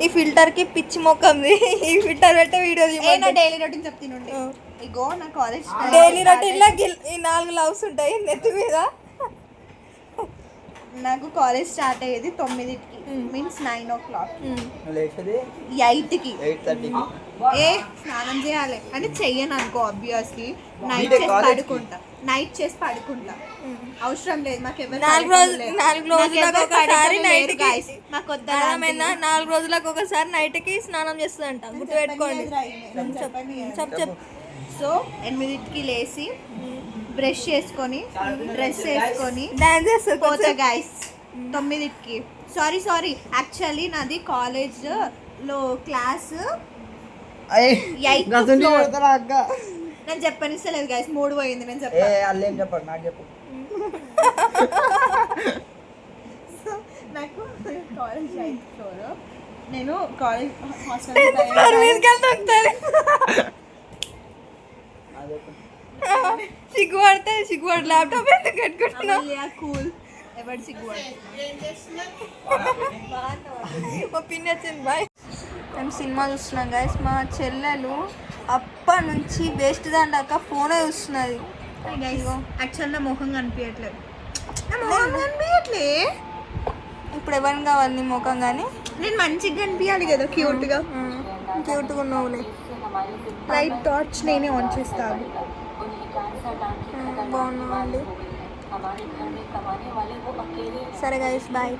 ఈ ఫిల్టర్ కి పిచ్చి మొక్కంది. ఈ ఫిల్టర్ పెట్టే వీడియో డైలీ రొటీన్ చెప్తుండే. ఇగో నా కాలేజ్ డైలీ రొటీన్ లో ఈ 4 లవ్స్ ఉంటాయి నెత్తి మీద. నాకు కాలేజ్ స్టార్ట్ అయ్యేది 9కి, మీన్స్ 9 o'clock. 8కి స్నానం చేయాలి అంటే చెయ్యను అనుకో, ఆబ్వియస్లీ నైట్ చేసి పడుకుంటా. అవసరం లేదు మాకు ఎవరు. 4 రోజులకు ఒకసారి నైట్ కి స్నానం చేస్తుందంట, గుర్తుపెట్టుకోండి. చెప్పు. సో 8కి లేసి బ్రష్ చేసుకొని డ్రెస్ వేసుకొని డాన్స్ చేస్తారు పోతా గైస్. 9కి సారీ యాక్చువల్లీ నాది కాలేజ్ లో క్లాస్ 8th floor. నేను చెప్పనిస్తలేదు గైస్, 3 పోయింది. నేను చెప్పు. సో నాకు కాలేజ్ 8th floor. నేను కాలేజ్ హాస్టల్ సిగ్గుపడతాయి ల్యాప్టాప్ ఎందుకు కట్టుకుంటున్నా? కూల్ ఎవరు సిగ్గుపడతాయి. మా పిన్ని వచ్చింది. బాయ్. మేము సినిమా చూస్తున్నాం గైస్. మా చెల్లెలు అప్పటి నుంచి వేస్ట్ దాంట్లో ఫోనే చూస్తున్నది. యాక్చువల్ నా ముఖం కనిపించట్లేదు. ఇప్పుడు ఎవరిని కావాలి నీ ముఖం? కానీ నేను మంచిగా కనిపించాలి కదా, క్యూట్గా ఉన్నావులే. లైట్ టార్చ్ నేనే ఆన్ చేస్తాను. బాగున్నావు అండి. సరే గైస్ బాయ్.